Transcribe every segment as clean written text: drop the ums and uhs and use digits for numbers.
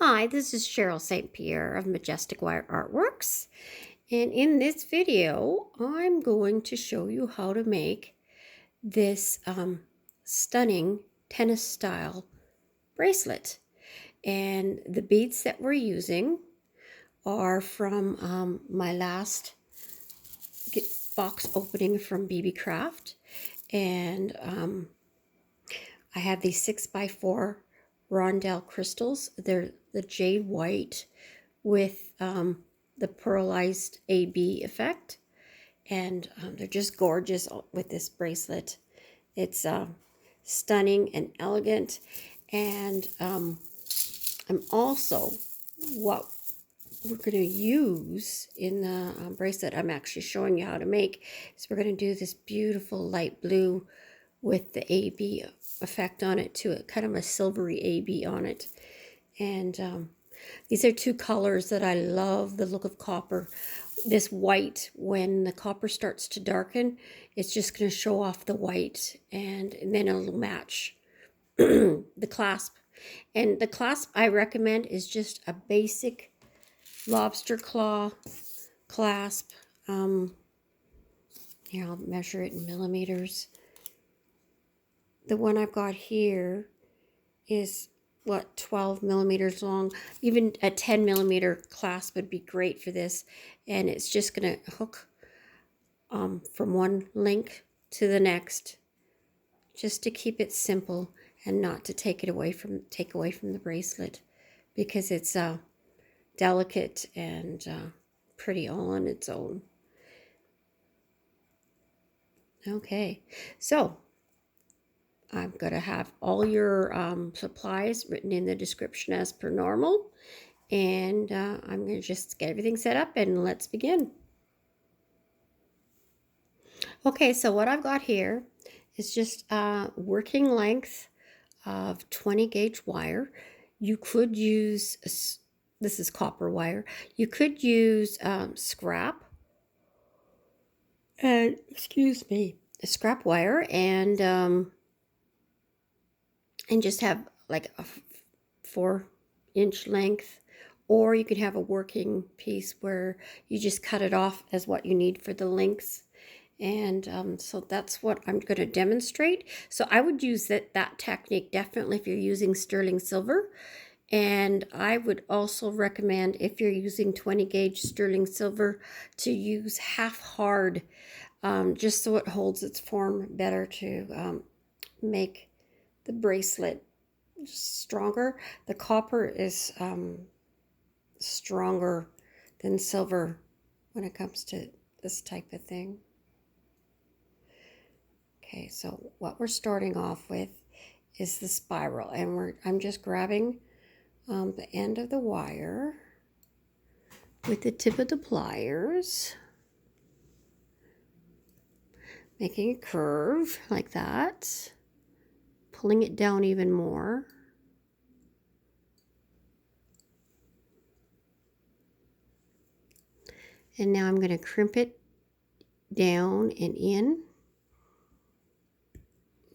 Hi, this is Cheryl St.Pierre of Majestic Wire Artworks, and in this video I'm going to show you how to make this stunning tennis style bracelet. And the beads that we're using are from my last box opening from Beebeecraft, and I have these 6x4 rondelle crystals. They're the jade white with the pearlized AB effect, and they're just gorgeous with this bracelet. It's stunning and elegant, and I'm also, what we're going to use in the bracelet I'm actually showing you how to make is we're going to do this beautiful light blue with the AB effect on it too, kind of a silvery AB on it. And these are two colors that I love the look of copper. This white, when the copper starts to darken, it's just going to show off the white, and then it'll match the clasp. And the clasp I recommend is just a basic lobster claw clasp. Here, I'll measure it in millimeters. The one I've got here is, 12 millimeters long. Even a 10 millimeter clasp would be great for this. And it's just going to hook from one link to the next, just to keep it simple and not to take away from the bracelet, because it's delicate and pretty all on its own. Okay, so I'm going to have all your supplies written in the description as per normal. And I'm going to just get everything set up and let's begin. Okay, so what I've got here is just working length of 20 gauge wire. You could use, this is copper wire. You could use scrap, and scrap wire, and just have like a 4-inch length, or you could have a working piece where you just cut it off as what you need for the lengths. And so that's what I'm going to demonstrate. So I would use that technique definitely if you're using sterling silver. And I would also recommend, if you're using 20 gauge sterling silver, to use half hard, just so it holds its form better, to make the bracelet stronger. The copper is stronger than silver when it comes to this type of thing. Okay, so what we're starting off with is the spiral, and I'm just grabbing the end of the wire with the tip of the pliers, making a curve like that, pulling it down even more. And now I'm going to crimp it down and in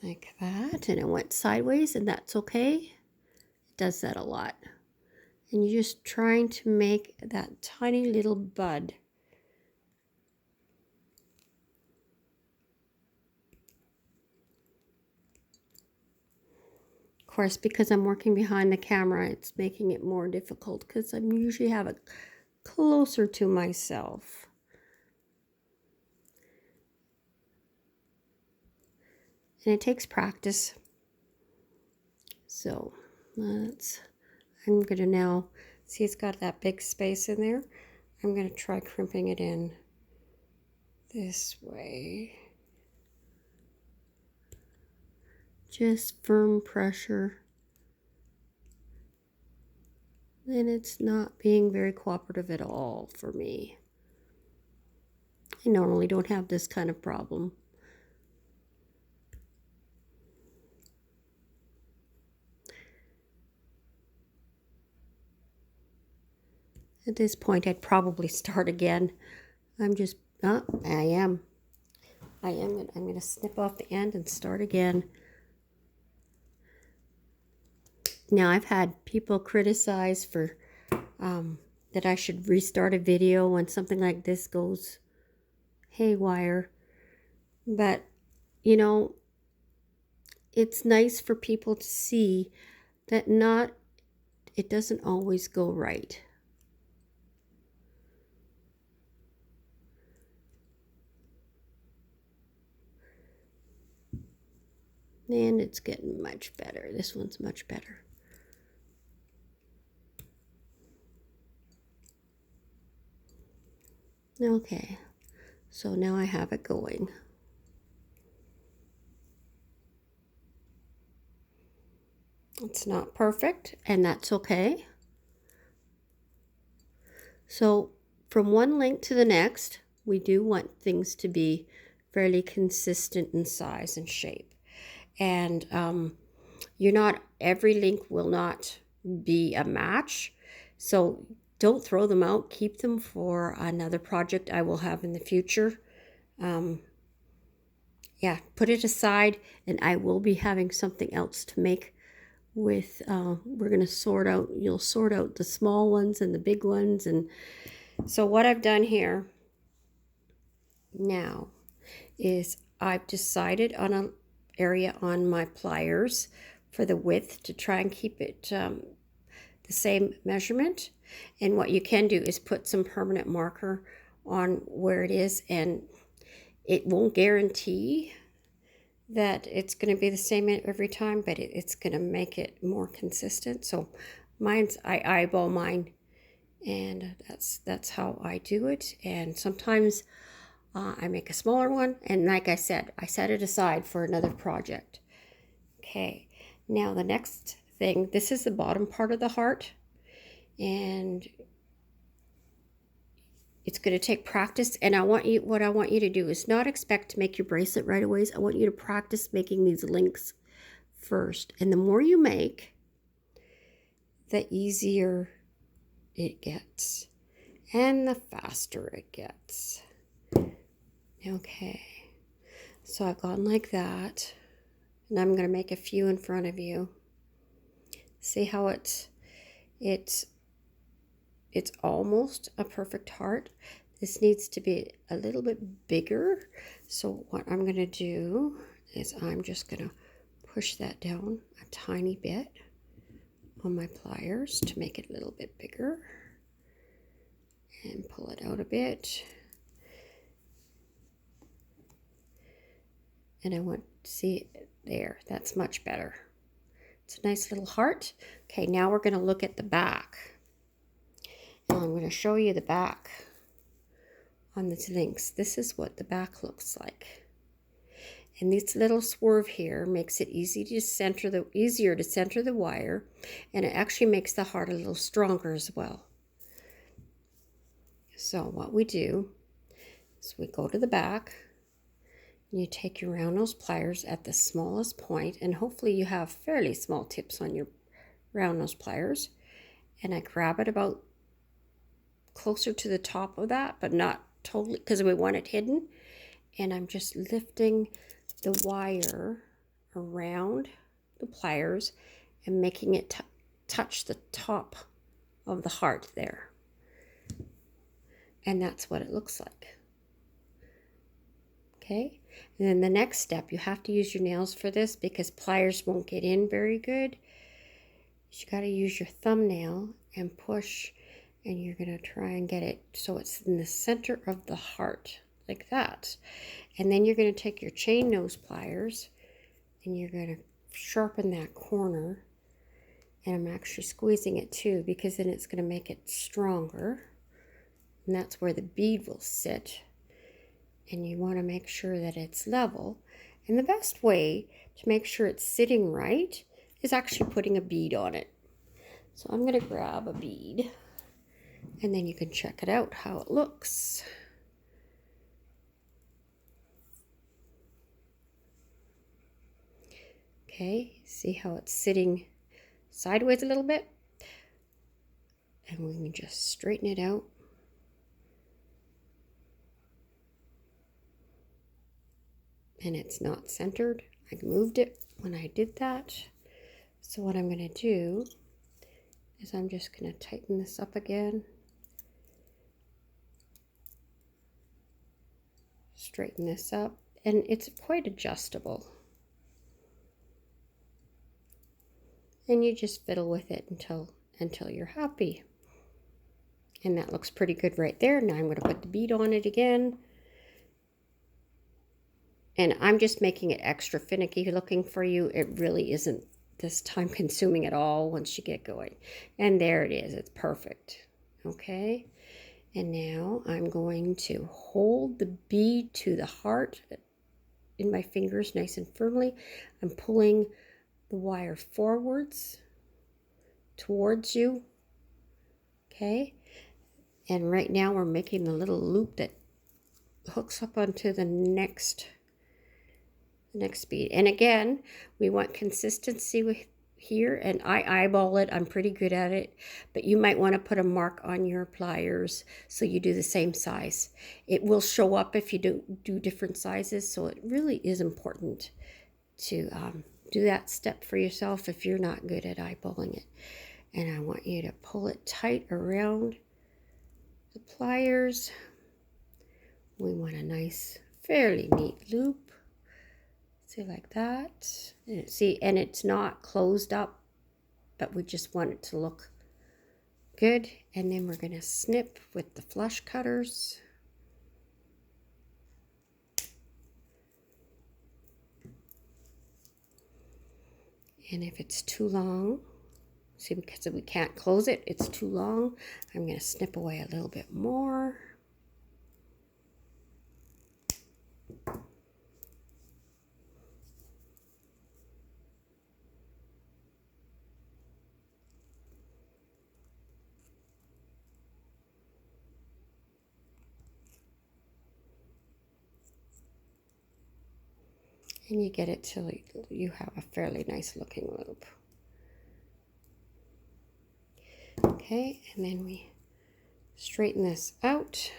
like that, and it went sideways, and that's okay. It does that a lot. And you're just trying to make that tiny little bud. Of course, because I'm working behind the camera, it's making it more difficult, because I usually have it closer to myself. And it takes practice. So I'm going to now, see, it's got that big space in there. I'm going to try crimping it in this way. Just firm pressure. And it's not being very cooperative at all for me. I normally don't have this kind of problem. At this point, I'd probably start again. I'm going to snip off the end and start again. Now, I've had people criticize for that I should restart a video when something like this goes haywire. But, you know, it's nice for people to see that it doesn't always go right. And it's getting much better. This one's much better. Okay, so now I have it going. It's not perfect, and that's okay. So from one link to the next, we do want things to be fairly consistent in size and shape. And every link will not be a match. So don't throw them out. Keep them for another project I will have in the future. Yeah, put it aside, and I will be having something else to make with, we're going to you'll sort out the small ones and the big ones. And so what I've done here now is I've decided on an area on my pliers for the width to try and keep it the same measurement. And what you can do is put some permanent marker on where it is, and it won't guarantee that it's going to be the same every time, but it's going to make it more consistent. So I eyeball mine, and that's how I do it. And sometimes I make a smaller one, and like I said, I set it aside for another project. Okay, now the next thing, this is the bottom part of the heart, and it's going to take practice. And what I want you to do is not expect to make your bracelet right away. I want you to practice making these links first. And the more you make, the easier it gets and the faster it gets. Okay, so I've gone like that, and I'm going to make a few in front of you. See how it's almost a perfect heart. This needs to be a little bit bigger. So what I'm going to do is I'm just going to push that down a tiny bit on my pliers to make it a little bit bigger, and pull it out a bit. And I want to see it there. That's much better. It's a nice little heart. Okay, now we're going to look at the back. And I'm going to show you the back on these links. This is what the back looks like. And this little swerve here makes it easier to center the wire, and it actually makes the heart a little stronger as well. So what we do is we go to the back, and you take your round nose pliers at the smallest point, and hopefully you have fairly small tips on your round nose pliers, and I grab it about closer to the top of that, but not totally, because we want it hidden. And I'm just lifting the wire around the pliers and making it touch the top of the heart there. And that's what it looks like. Okay, and then the next step, you have to use your nails for this because pliers won't get in very good. You got to use your thumbnail and push, and you're going to try and get it so it's in the center of the heart, like that. And then you're going to take your chain nose pliers, and you're going to sharpen that corner. And I'm actually squeezing it too, because then it's going to make it stronger. And that's where the bead will sit. And you want to make sure that it's level. And the best way to make sure it's sitting right is actually putting a bead on it. So I'm going to grab a bead, and then you can check it out how it looks. Okay, see how it's sitting sideways a little bit? And we can just straighten it out. And it's not centered. I moved it when I did that. So what I'm going to do is I'm just going to tighten this up again. Straighten this up, and it's quite adjustable. And you just fiddle with it until you're happy. And that looks pretty good right there. Now I'm going to put the bead on it again. And I'm just making it extra finicky looking for you. It really isn't this time consuming at all once you get going. And there it is. It's perfect. Okay. And now I'm going to hold the bead to the heart in my fingers nice and firmly. I'm pulling the wire forwards towards you. Okay. And right now we're making the little loop that hooks up onto the next bead. And again, we want consistency with here, and I eyeball it. I'm pretty good at it, but you might want to put a mark on your pliers so you do the same size. It will show up if you do different sizes, so it really is important to do that step for yourself if you're not good at eyeballing it. And I want you to pull it tight around the pliers. We want a nice, fairly neat loop. See, like that. And see, and it's not closed up, but we just want it to look good. And then we're going to snip with the flush cutters. And if it's too long, see, because we can't close it, it's too long, I'm going to snip away a little bit more. And you get it till you have a fairly nice looking loop. Okay, and then we straighten this out.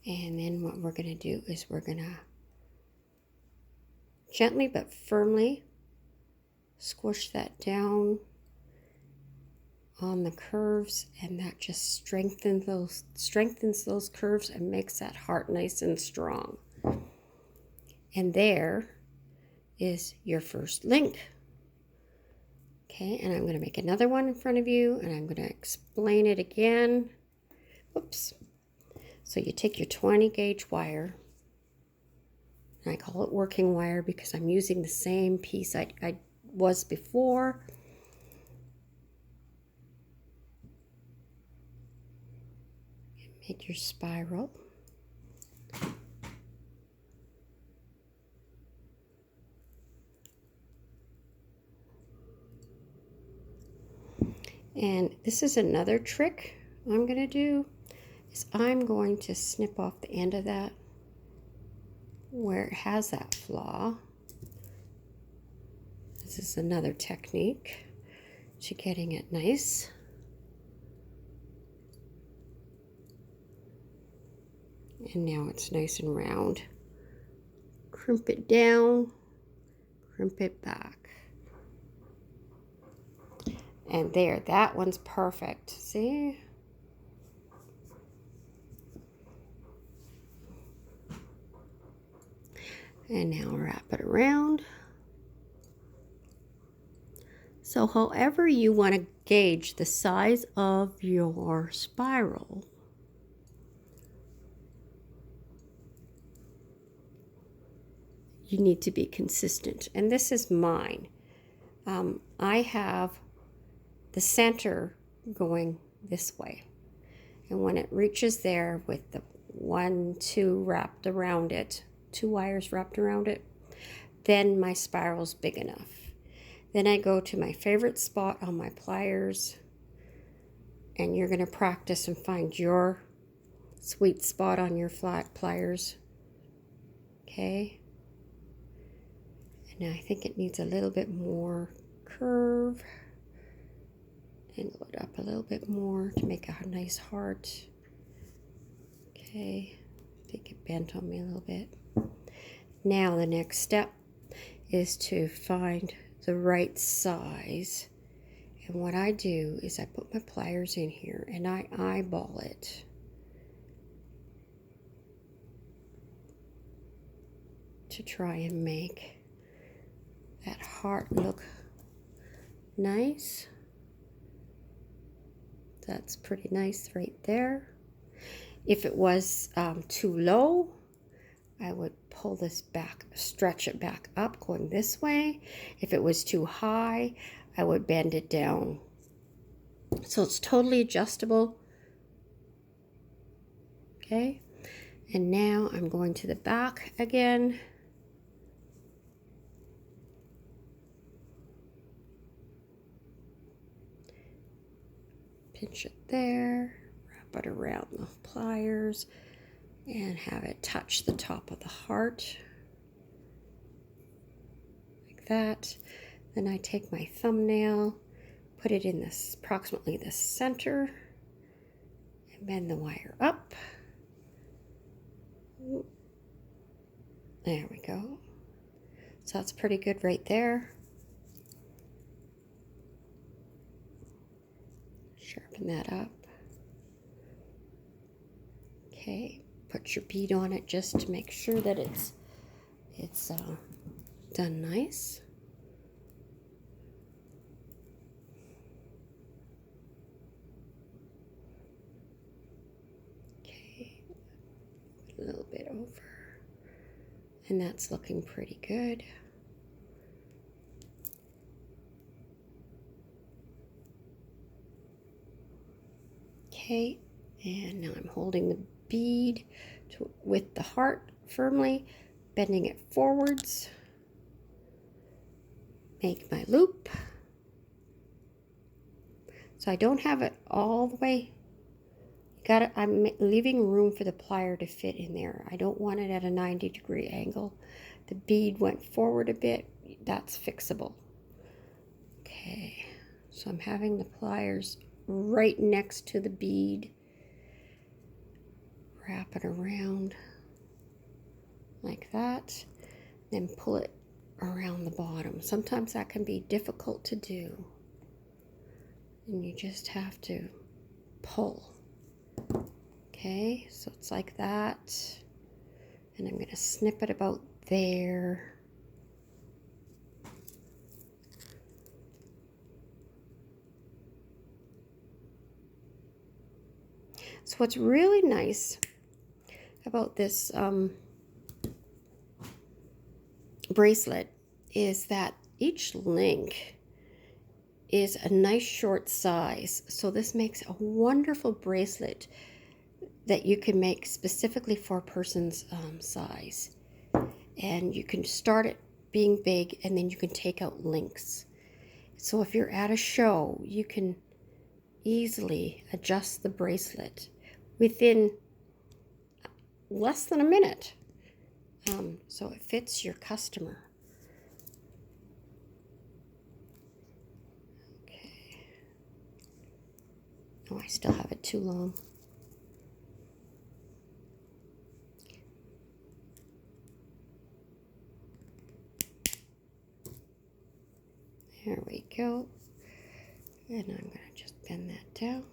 And then what we're going to do is we're going to gently but firmly squish that down on the curves, and that just strengthens those curves and makes that heart nice and strong. And there is your first link. Okay, and I'm going to make another one in front of you, and I'm going to explain it again. Whoops. So you take your 20 gauge wire, and I call it working wire because I'm using the same piece I was before. Make your spiral. And this is another trick I'm going to do, is I'm going to snip off the end of that where it has that flaw. This is another technique to getting it nice. And now it's nice and round. Crimp it down, crimp it back. And there, that one's perfect. See? And now wrap it around. So however you want to gauge the size of your spiral, you need to be consistent. And this is mine. I have the center going this way. And when it reaches there with the 1, 2 wrapped around it, 2 wires wrapped around it, then my spiral's big enough. Then I go to my favorite spot on my pliers, and you're going to practice and find your sweet spot on your flat pliers. Okay? And now I think it needs a little bit more curve. Angle it up a little bit more to make a nice heart. Okay, I think it bent on me a little bit. Now the next step is to find the right size. And what I do is I put my pliers in here and I eyeball it. To try and make that heart look nice. That's pretty nice right there. If it was too low, I would pull this back, stretch it back up going this way. If it was too high, I would bend it down. So it's totally adjustable. Okay, and now I'm going to the back again. Pinch it there, wrap it around the pliers, and have it touch the top of the heart, like that. Then I take my thumbnail, put it in this approximately the center, and bend the wire up. There we go. So that's pretty good right there. Sharpen that up. Okay, put your bead on it just to make sure that it's done nice. Okay, a little bit over, and that's looking pretty good. Okay, and now I'm holding the bead with the heart firmly, bending it forwards. Make my loop. So I don't have it all the way. I'm leaving room for the plier to fit in there. I don't want it at a 90-degree angle. The bead went forward a bit. That's fixable. Okay, so I'm having the pliers right next to the bead. Wrap it around like that, then pull it around the bottom. Sometimes that can be difficult to do, and you just have to pull. Okay, so it's like that, and I'm going to snip it about there. So what's really nice about this bracelet is that each link is a nice short size. So this makes a wonderful bracelet that you can make specifically for a person's size. And you can start it being big, and then you can take out links. So if you're at a show, you can easily adjust the bracelet within less than a minute, so it fits your customer. Okay. Oh, I still have it too long. There we go. And I'm going to just bend that down.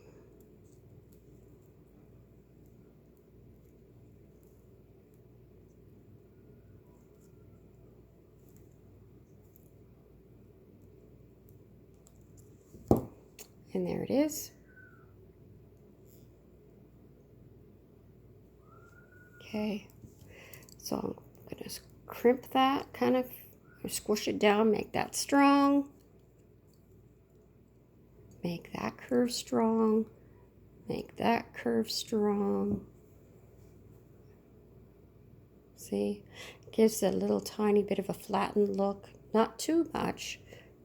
And there it is. Okay, so I'm going to crimp that, kind of squish it down, make that strong. Make that curve strong. Make that curve strong. See? Gives it a little tiny bit of a flattened look. Not too much,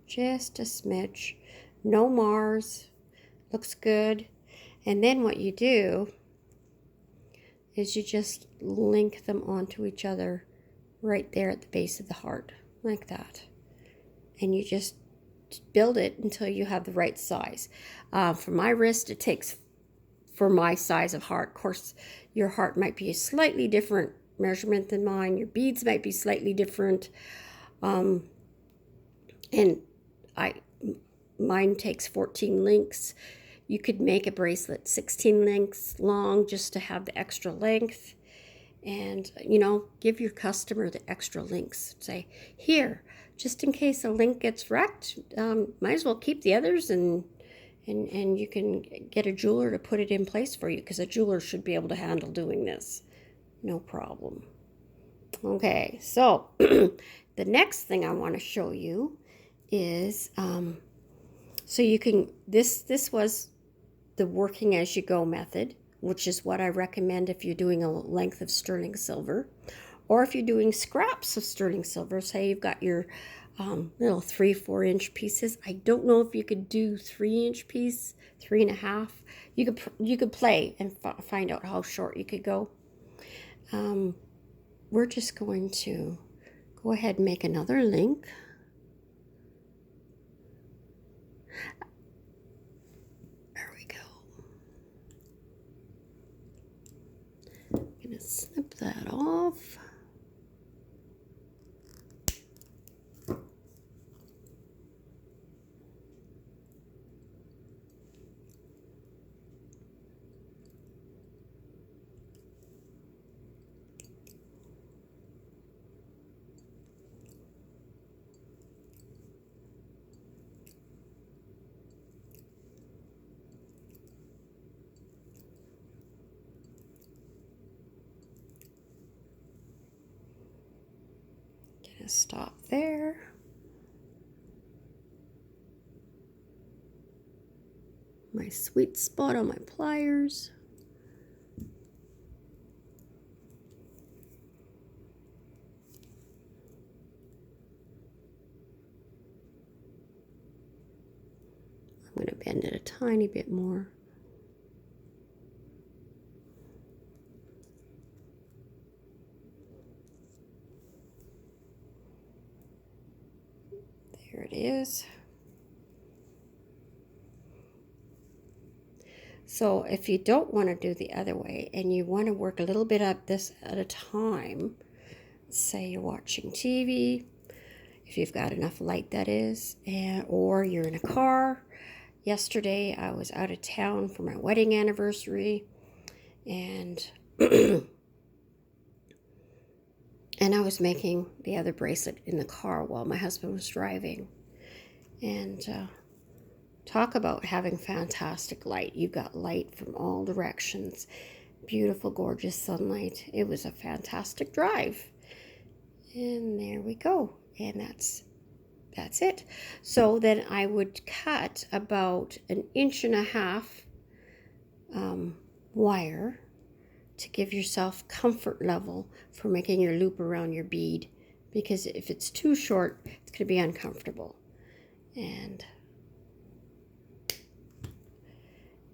just a smidge. No Mars. Looks good. And then what you do is you just link them onto each other right there at the base of the heart, like that. And you just build it until you have the right size. For my wrist, it takes, for my size of heart, of course, your heart might be a slightly different measurement than mine. Your beads might be slightly different. And I mine takes 14 links. You could make a bracelet 16 links long just to have the extra length. And, you know, give your customer the extra links. Say, here, just in case a link gets wrecked, might as well keep the others, and you can get a jeweler to put it in place for you, because a jeweler should be able to handle doing this. No problem. Okay, so the next thing I want to show you is, so you can, this was the working as you go method, which is what I recommend if you're doing a length of sterling silver, or if you're doing scraps of sterling silver. Say you've got your little 3-4 inch pieces. I don't know if you could do 3-inch piece, 3.5. You could play and find out how short you could go. We're just going to go ahead and make another link. There we go. I'm going to snip that off. Stop there. My sweet spot on my pliers. I'm going to bend it a tiny bit more. There it is. So if you don't want to do the other way and you want to work a little bit at this at a time, say you're watching TV, if you've got enough light, that is, or you're in a car. Yesterday I was out of town for my wedding anniversary, and and I was making the other bracelet in the car while my husband was driving. And talk about having fantastic light. You got light from all directions. Beautiful, gorgeous sunlight. It was a fantastic drive. And there we go. And that's it. So then I would cut about 1.5 inches wire to give yourself comfort level for making your loop around your bead, because if it's too short, it's going to be uncomfortable. And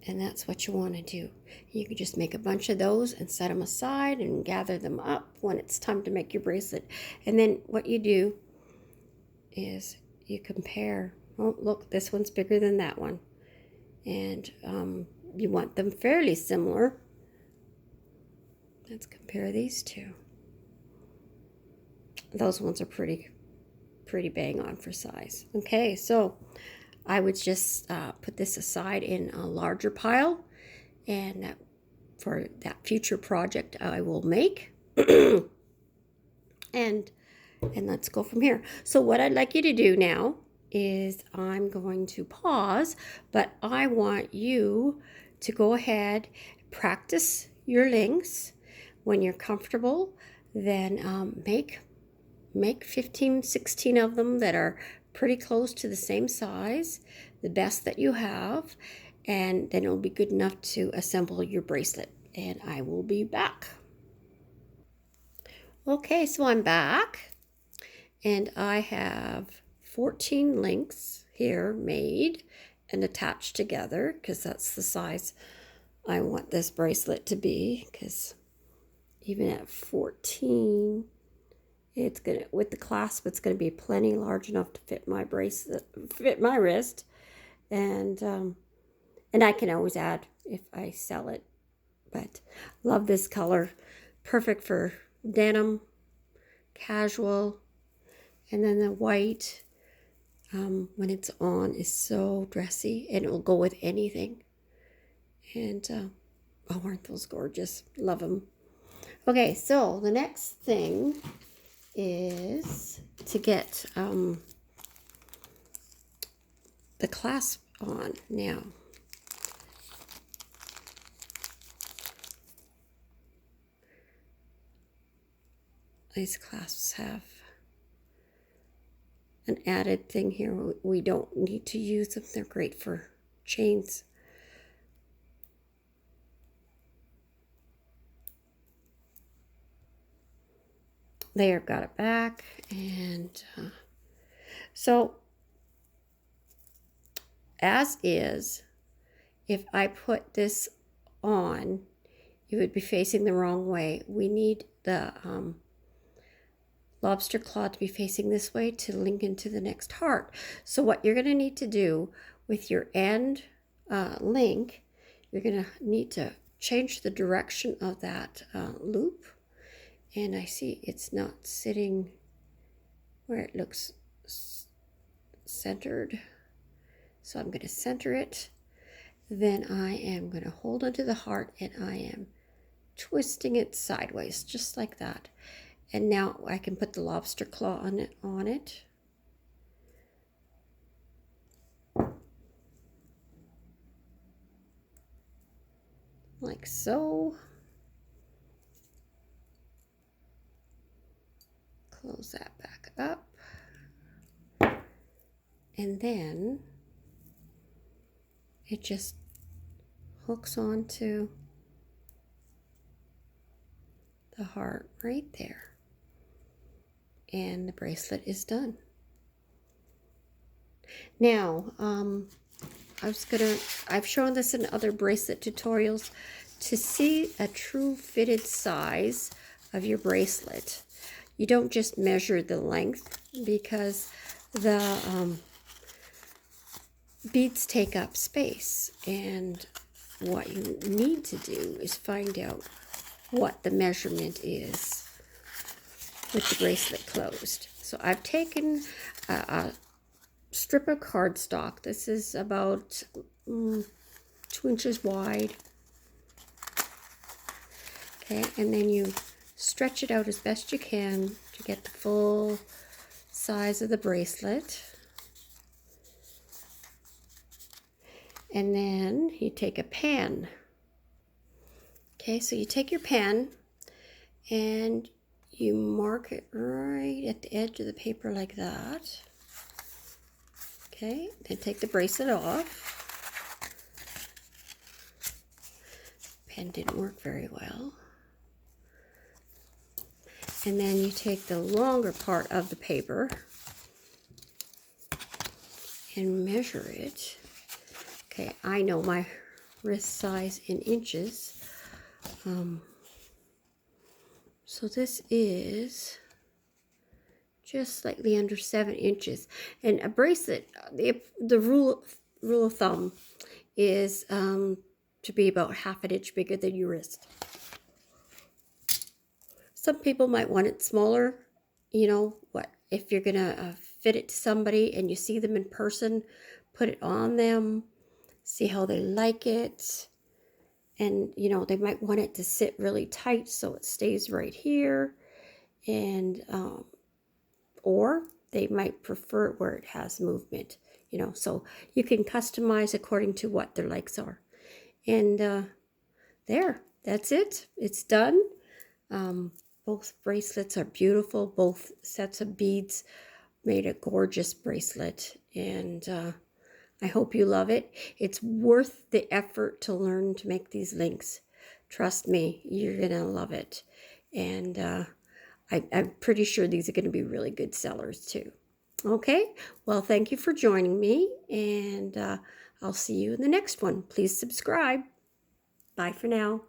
that's what you want to do. You can just make a bunch of those and set them aside and gather them up when it's time to make your bracelet. And then what you do is you compare. Oh, look, this one's bigger than that one. And you want them fairly similar. Let's compare these two. Those ones are pretty bang on for size. Okay, so I would just put this aside in a larger pile, and for that future project I will make. and let's go from here. So what I'd like you to do now is I'm going to pause, but I want you to go ahead, practice your links. When you're comfortable, then make 15, 16 of them that are pretty close to the same size, the best that you have, and then it'll be good enough to assemble your bracelet. And I will be back. Okay, so I'm back, and I have 14 links here made and attached together, because that's the size I want this bracelet to be, because even at 14, it's gonna, with the clasp, it's gonna be plenty large enough to fit my bracelet, fit my wrist, and I can always add if I sell it. But love this color, perfect for denim, casual, and then the white. when it's on is so dressy, and it will go with anything. And oh, aren't those gorgeous? Love them. Okay, so the next thing is to get the clasp on now. These clasps have an added thing here. We don't need to use them. They're great for chains. There, got it back. And so as is, if I put this on, it would be facing the wrong way. We need the lobster claw to be facing this way to link into the next heart. So what you're going to need to do with your end link, you're going to need to change the direction of that loop. And I see it's not sitting where it looks centered. So I'm going to center it. Then I am going to hold onto the heart, and I am twisting it sideways, just like that. And now I can put the lobster claw on it. Like so. Close that back up. And then it just hooks onto the heart right there. And the bracelet is done. Now, I've shown this in other bracelet tutorials. To see a true fitted size of your bracelet, you don't just measure the length, because the beads take up space. And what you need to do is find out what the measurement is with the bracelet closed. So I've taken a strip of cardstock. This is about 2 inches wide. Okay, and then you stretch it out as best you can to get the full size of the bracelet. And then you take a pen. Okay, so you take your pen and you mark it right at the edge of the paper like that. Okay, then take the bracelet off. Pen didn't work very well. And then you take the longer part of the paper and measure it. Okay, I know my wrist size in inches. So this is just slightly under 7 inches. And a bracelet, the rule of thumb is to be about half an inch bigger than your wrist. Some people might want it smaller. You know what? If you're gonna fit it to somebody and you see them in person, put it on them, see how they like it. And, you know, they might want it to sit really tight so it stays right here. And, or they might prefer it where it has movement, you know. So you can customize according to what their likes are. And that's it. It's done. Both bracelets are beautiful. Both sets of beads made a gorgeous bracelet. And I hope you love it. It's worth the effort to learn to make these links. Trust me, you're going to love it. And I'm pretty sure these are going to be really good sellers too. Okay, well, thank you for joining me. And I'll see you in the next one. Please subscribe. Bye for now.